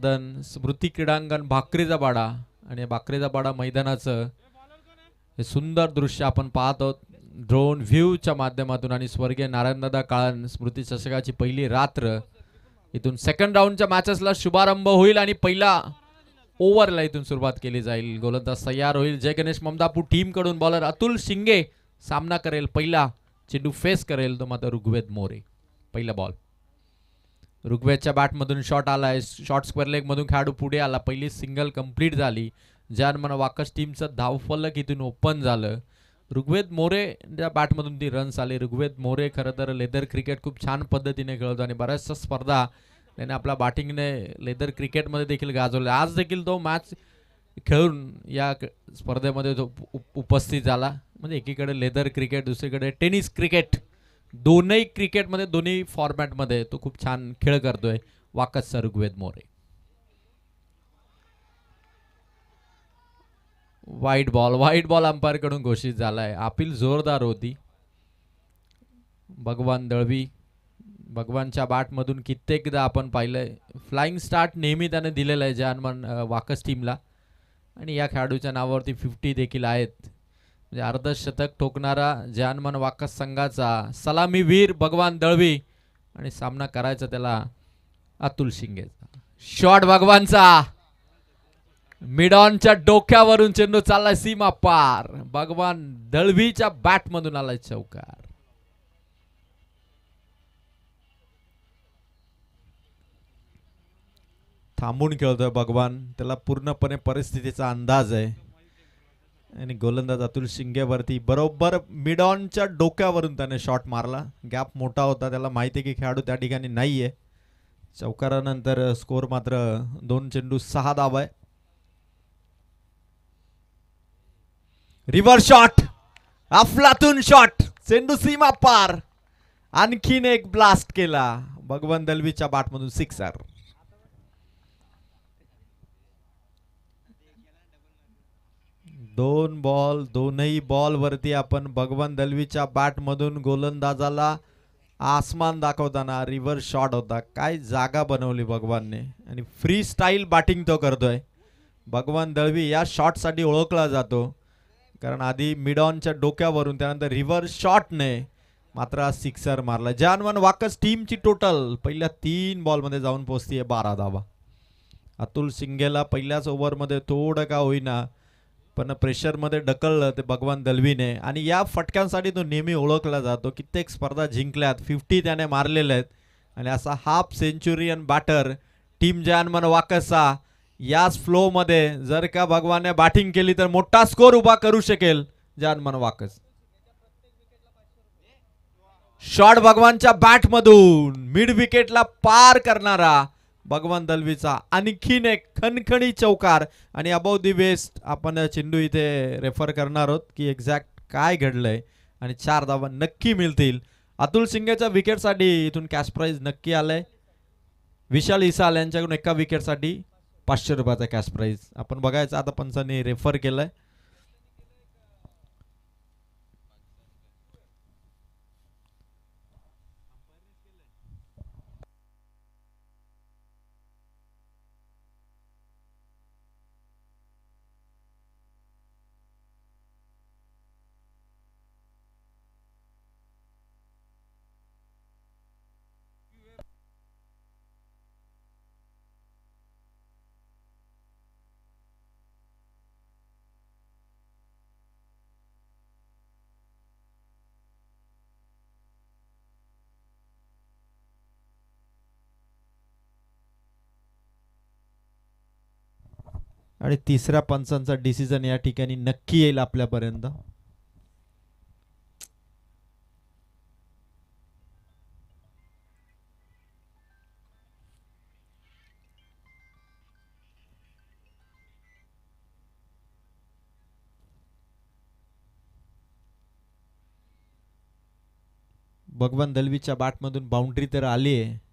स्मृती क्रीडांगण भाकरीचा बाडा आणि भाकरीचा बाडा मैदानाचं हे सुंदर दृश्य आपण पाहत आहोत ड्रोन व्ह्यूच्या माध्यमातून आणि स्वर्गीय नारायणदादा काळन स्मृती चषकाची पहिली रात्र इथून सेकंड राऊंडच्या मॅचेसला शुभारंभ होईल आणि पहिला ओव्हरला इथून सुरुवात केली जाईल. गोलंदाज तयार होईल. जय गणेश ममदापूर टीम कडून बॉलर अतुल शिंगे सामना करेल. पहिला चेंडू फेस करेल तो मात्र ऋग्वेद मोरे. पहिला बॉल ऋग्वेदच्या बॅटमधून शॉट आलाय. शॉर्ट स्क्वेअर लेग मधून खेळाडू पुढे आला. पहिली सिंगल कंप्लीट झाली. ज्यान वाकस टीमचं धावफलक इथून ओपन झालं. ऋग्वेद मोरे बॅटमधून ती रन्स आले. ऋग्वेद मोरे खरं तर लेदर क्रिकेट खूप छान पद्धतीने खेळतो आणि बऱ्याचशा स्पर्धा त्याने आपल्या बॅटिंगने लेदर क्रिकेटमध्ये देखील गाजवले. आज देखील तो मॅच खेळून या स्पर्धेमध्ये तो उपस्थित झाला. म्हणजे एकीकडे लेदर क्रिकेट दुसरीकडे टेनिस क्रिकेट दोन्ही क्रिकेटमध्ये दोन्ही फॉर्मॅटमध्ये तो खूप छान खेळ करतोय वाकसचा Rigved More. White ball umpire कडून घोषित झालाय. अपील जोरदार होती. भगवान दळवी भगवानच्या बॅटमधून कित्येकदा आपण पाहिलंय फ्लाइंग स्टार्ट नेहमी त्याने दिलेला आहे जानमन वाकस टीमला आणि या खेळाडूच्या नावावरती 50 देखील आहेत. म्हणजे अर्धशतक ठोकणारा जानमन वाकस संघाचा सलामीवीर भगवान दळवी आणि सामना करायचा त्याला अतुल शिंगेचा. शॉट भगवानचा मिड ऑनच्या डोक्यावरून चेंडू चाललाय सीमा पार. भगवान दळवीच्या बॅटमधून आलाय चौकार. थांबून खेळतोय भगवान. त्याला पूर्णपणे परिस्थितीचा अंदाज आहे आणि गोलंदाज अतुल शिंगेवरती बरोबर मिड ऑनच्या डोक्यावरून त्याने शॉट मारला. गॅप मोठा होता. त्याला माहिती आहे की खेळाडू त्या ठिकाणी नाहीये. चौकारानंतर स्कोर मात्र 2 चेंडू 6 धाव आहे. रिव्हर्स शॉट अफलातून शॉट चेंडू सीमा पार. आणखीन एक ब्लास्ट केला भगवान दलवीच्या बॅटमधून. सिक्सर. दोन बॉल दोनही बॉल वरती आपण भगवान दलवीच्या बॅटमधून गोलंदाजाला आसमान दाखवताना रिव्हर्स शॉट होता. काय जागा बनवली भगवानने आणि फ्री स्टाईल बॅटिंग तो करतोय. भगवान दळवी या शॉटसाठी ओळखला जातो कारण आधी मिड ऑनच्या डोक्यावरून त्यानंतर रिव्हर्स शॉटने मात्र सिक्सर मारला. जानवन वाकस टीमची टोटल पहिल्या 3 बॉलमध्ये जाऊन पोहोचतीये 12 धावा. अतुल सिंगेला पहिल्याच ओव्हरमध्ये थोडं का होईना पण प्रेशरमध्ये ढकललं ते भगवान दलवीने आणि या फटक्यांसाठी तो नेहमी ओळखला जातो. कित्येक स्पर्धा जिंकल्यात. 50 त्याने मारलेले आहेत आणि असा हाफ सेंचुरियन बॅटर टीम जानमन वाकसचा याच फ्लो मध्ये जर का भगवानने बॅटिंग केली तर मोठा स्कोर उभा करू शकेल जानमन वाकस. शॉट भगवानच्या बॅटमधून मिड विकेटला पार करणारा भगवान दलवीचा आणखीन एक खणखणी चौकार आणि अबव दी वेस्ट आपण चेंडू इथे रेफर करणार आहोत की एक्झॅक्ट काय घडलंय आणि 4 धावा नक्की मिळतील. अतुल सिंगेच्या विकेटसाठी इथून कॅश प्राइज नक्की आलंय. विशाल इसाल यांच्याकडून एका विकेटसाठी 500 रुपयाचा कॅश प्राइज आपण बघायचं. आता पंचांनी रेफर केलंय. आणि तिसऱ्या पंचांचा डिसिजन या ठिकाणी नक्की येईल आपल्यापर्यंत. भगवान दलवीच्या बॅटमधून बाउंड्री तर आली आहे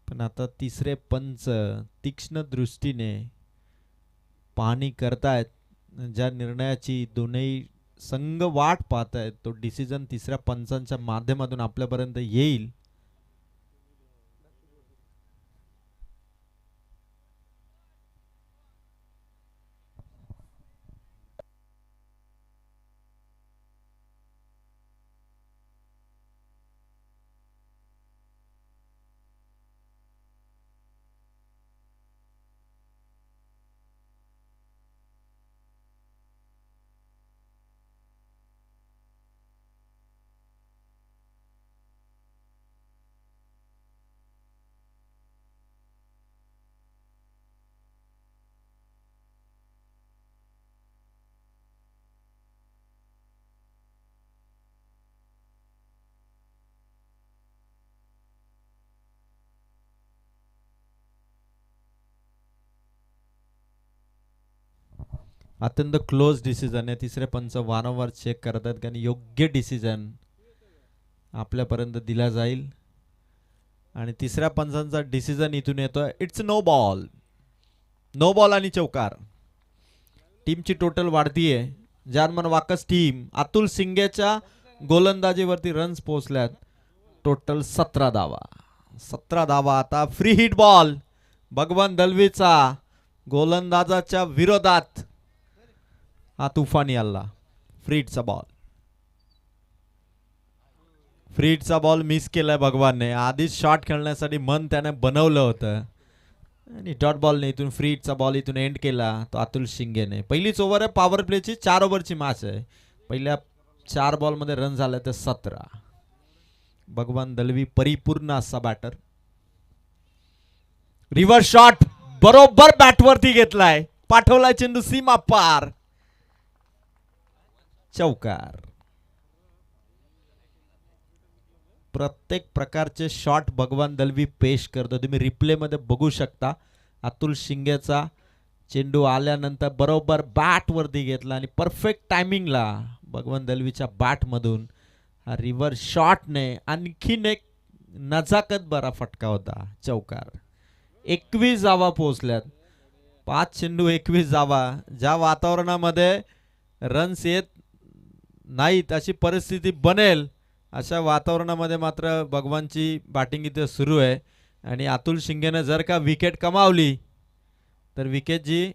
पण आता तिसरे पंच तीक्ष्ण दृष्टीने पाहणी करतायत. ज्या निर्णयाची दोन्ही संघ वाट पाहतायत तो डिसिजन तिसऱ्या पंचांच्या माध्यमातून आपल्यापर्यंत येईल. अत्यंत क्लोज डिसिजन आहे. तिसरे पंच वारंवार चेक करतात आणि योग्य डिसिजन आपल्यापर्यंत दिला जाईल. आणि तिसऱ्या पंचांचा डिसिजन इथून येतोय. It's no ball. No ball आणि चौकार. टीमची टोटल वाढतीये. जर्मन वाकस टीम अतुल सिंगेच्या गोलंदाजीवरती रन्स पोहोचल्यात. टोटल 17 धावा. 17 धावा. आता फ्री हिट बॉल भगवान दलवीचा गोलंदाजाच्या विरोधात हा तुफानी हल्ला. फ्री हिटचा बॉल. फ्री हिटचा बॉल मिस केलाय भगवानने. आधीच शॉट खेळण्यासाठी मन त्याने बनवलं होतं आणि डॉट बॉलने इथून फ्री हिटचा बॉल इथून एंड केला तो अतुल शिंगेने. पहिलीच ओव्हर आहे पॉवर प्लेची. 4 ओव्हरची मॅच आहे. पहिल्या 4 बॉलमध्ये रन झाले ते 17. भगवान दलवी परिपूर्ण असा बॅटर. रिव्हर्स शॉट बरोबर बॅटवरती घेतलाय. पाठवलाय चेंडू सीमा पार. चौकार. प्रत्येक प्रकारचे शॉट भगवान दलवी पेश करतो. तुम्ही रिप्ले मध्ये बघू शकता. अतुल शिंगेचा चेंडू आल्यानंतर बरोबर बॅट वरती घेतला आणि परफेक्ट टायमिंगला भगवान दलवीच्या बॅट मधून हा रिव्हर्स शॉटने आणखीन एक नजाकत बरा फटका होता. चौकार. 21 धावा पोहोचल्यात. 5 चेंडू 21 धावा. ज्या वातावरणामध्ये रन्स येत नाहीत अशी परिस्थिती बनेल अशा वातावरणामध्ये मात्र भगवानची बॅटिंग इथे सुरू आहे. आणि अतुल शिंगेने जर का विकेट कमावली तर विकेट जी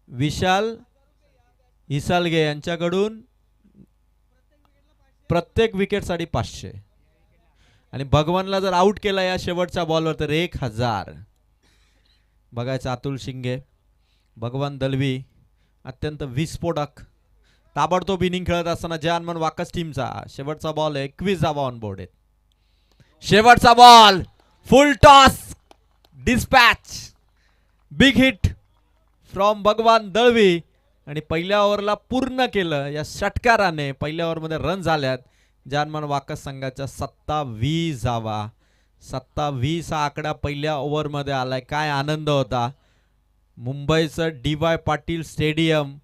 विशाल हिसालगे यांच्याकडून प्रत्येक विकेटसाठी 500 आणि भगवानला जर आउट केला या शेवटच्या बॉलवर तर 1000. बघायचं अतुल शिंगे भगवान दलवी अत्यंत विस्फोटक ताबडतोब इनिंग खेळत असताना जर्मन वाकस टीमचा शेवटचा बॉल 21 धावा ऑन बोर्ड आहेत. शेवटचा ball full toss dispatch big hit from भगवान दळवी आणि पहिल्या ओव्हरला पूर्ण केलं या षटकाराने. पहिल्या ओव्हरमध्ये रन झाल्यात जर्मन वाकस संघाच्या 27 धावा. 27 हा आकडा पहिल्या ओव्हरमध्ये आलाय. काय आनंद होता. मुंबईचं DY पाटील स्टेडियम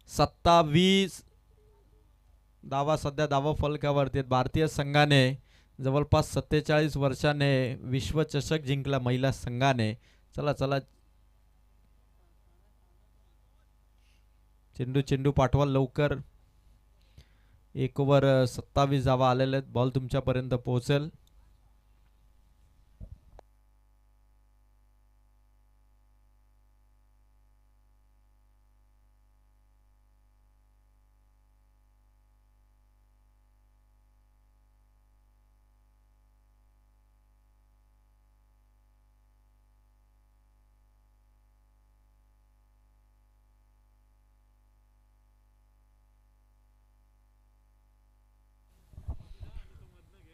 27 धावा सध्या धावा फलकावरती. भारतीय संघाने जवळपास 47 वर्षाने विश्वचषक जिंकला महिला संघाने. चला चला चेंडू पाठवा लवकर. 1 ओव्हर 27 धावा आलेले आहेत. बॉल तुमच्यापर्यंत पोहोचेल.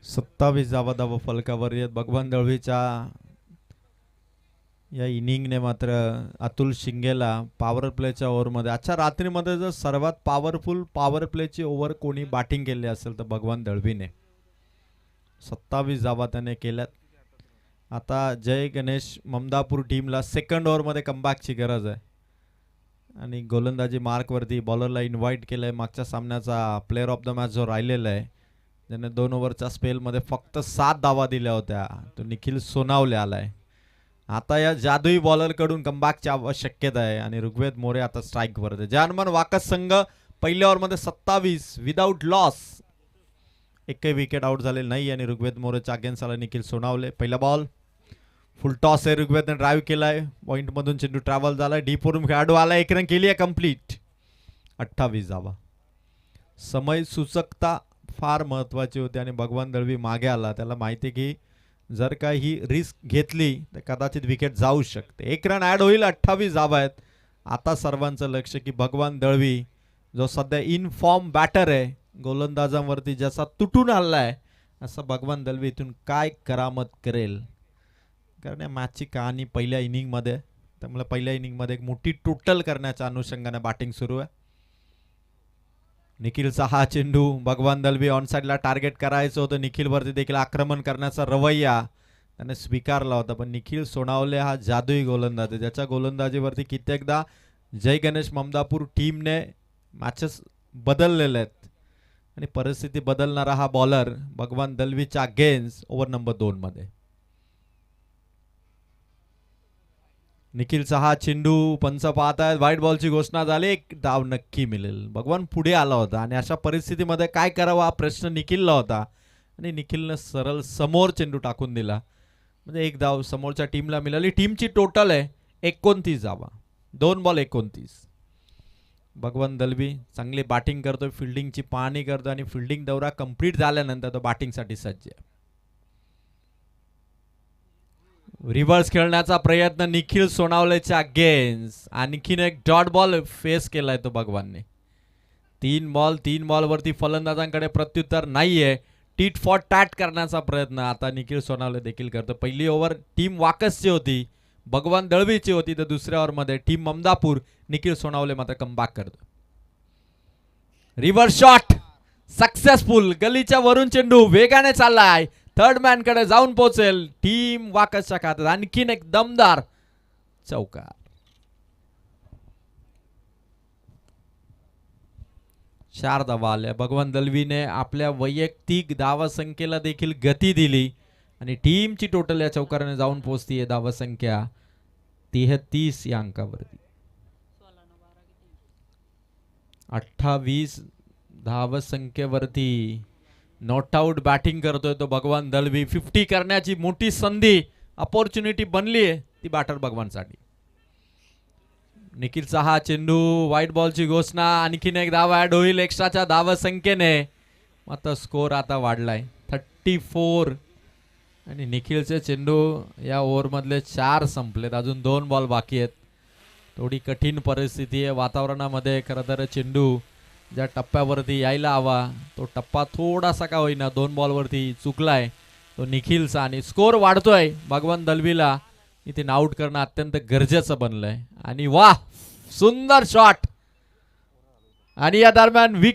सत्तावीस धावा फलकावर येत. भगवान दळवीच्या या इनिंगने मात्र अतुल शिंगेला पॉवर प्लेच्या ओव्हरमध्ये आजच्या रात्रीमध्ये जर सर्वात पॉवरफुल पॉवर प्लेची ओव्हर कोणी बॅटिंग केली असेल तर भगवान दळवीने. 27 धावा त्याने केल्यात. आता जय गणेश ममदापूर टीमला सेकंड ओव्हरमध्ये कमबॅकची गरज आहे आणि गोलंदाजी मार्कवरती बॉलरला इन्व्हाइट केलंय. मागच्या सामन्याचा प्लेअर ऑफ द मॅच जो राहिलेला आहे त्याने 2 ओव्हरच्या स्पेलमध्ये फक्त 7 धावा दिल्या होत्या. तो निखिल सोनावले आलाय. आता या जादुई बॉलरकडून कमबॅकची आवश्यकता आहे आणि ऋग्वेद मोरे आता स्ट्राईकवर आहे. जर्मन वाकस संघ पहिल्या ओव्हरमध्ये 27 विदाउट लॉस. एकही विकेट आउट झालेली नाही आणि ऋग्वेद मोरेच्या अगेन्स्ट आला निखिल सोनावले. पहिला बॉल फुल टॉस आहे. ऋग्वेदने ड्राईव्ह केलाय. पॉइंट मधून चेंडू ट्रॅव्हल झालाय. डीप वरून खेळाडू आला. 1 रन केली आहे कंप्लीट. 28 धावा. समय सूचकता फार महत्वाची होती आणि भगवान दळवी मागे आला. त्याला माहिती की जर का ही रिस्क घेतली तर कदाचित विकेट जाऊ शकते. 1 रन ऍड होईल. 28 धावा आहेत. आता सर्वांचं लक्ष की भगवान दळवी जो सध्या इन फॉर्म बॅटर आहे गोलंदाजांवरती ज्याचा तुटून आलाय असं भगवान दळवी इथून काय करामत करेल. कारण या मॅचची कहाणी पहिल्या इनिंगमध्ये त्यामुळे पहिल्या इनिंगमध्ये एक मोठी टोटल करण्याच्या अनुषंगाने बॅटिंग सुरू आहे. निखिलचा हा चेंडू भगवान दळवी ऑन साइडला टार्गेट करायचं होतं. निखिलवरती देखील आक्रमण करण्याचा रवैया त्याने स्वीकारला होता पण निखिल सोनावले हा जादुई गोलंदाज आहे ज्याच्या गोलंदाजीवरती कित्येकदा जय गणेश ममदापूर टीमने मॅचेस बदललेले आहेत आणि परिस्थिती बदलणारा हा बॉलर भगवान दलवीच्या अगेन्स्ट ओव्हर नंबर 2 मध्ये. निखिलचा हा चेंडू पंच पाहतायत, व्हाईट बॉलची घोषणा झाली, एक धाव नक्की मिळेल. भगवान पुढे आला होता आणि अशा परिस्थितीमध्ये काय करावा हा प्रश्न निखिलला होता आणि निखिलनं सरळ समोर चेंडू टाकून दिला, म्हणजे एक धाव समोरच्या टीमला मिळाली. टीमची टोटल आहे 29 धावा, 2 बॉल 29. भगवान दलवी चांगली बॅटिंग करतोय, फिल्डिंगची पाहणी करतोय आणि फिल्डिंग दौरा कंप्लीट झाल्यानंतर तो बॅटिंगसाठी सज्ज आहे. रिव्हर्स खेळण्याचा प्रयत्न निखिल सोनावलेच्या अगेन्स्ट, आणखीन एक डॉट बॉल फेस केलाय तो भगवानने. 3 बॉल वरती फलंदाजांकडे प्रत्युत्तर नाहीये. टीट फॉर टॅट करण्याचा प्रयत्न आता निखिल सोनावले देखील करतो. पहिली ओव्हर टीम वाकसची होती, भगवान दळवीची होती, तर दुसऱ्या ओव्हर मध्ये टीम ममदापूर निखिल सोनावले मात्र कमबॅक करतो. रिव्हर्स शॉट सक्सेसफुल, गलीच्या वरून चेंडू वेगाने चाललाय, थर्ड मॅन कडे जाऊन पोहोचेल. टीम वाकसच्या खात्यात आणखीन एक दमदार चौकार. चार धावा आल्या. भगवान दलवीने आपल्या वैयक्तिक धावसंख्येला देखील गती दिली आणि टीमची टोटल या चौकाराने जाऊन पोहोचतीये धावसंख्या 33 या अंकावरती. 28 धावसंख्येवरती नॉट आउट बॅटिंग करतोय तो भगवान दलवी. 50 करण्याची मोठी संधी, अपॉर्च्युनिटी बनली आहे ती बॅटर भगवानसाठी. निखिलचा हा चेंडू, व्हाईट बॉलची घोषणा, आणखीन एक धाव ऍड होईल एक्स्ट्राच्या धावसंख्येने. मात्र स्कोर आता वाढलाय 34 आणि निखिलचे चेंडू या ओव्हर मधले 4 संपलेत, अजून 2 बॉल बाकी आहेत. थोडी कठीण परिस्थिती आहे वातावरणामध्ये. खरं तर चेंडू ज्या टप्प्यावरती यायला हवा तो टप्पा थोडासा का होईना 2 बॉलवरती चुकलाय तो निखिलचा आणि स्कोर वाढतोय. भगवान दलवीला इथे आउट करणं अत्यंत गरजेचं बनलंय आणि वाह सुंदर शॉट आणि या दरम्यान विकेट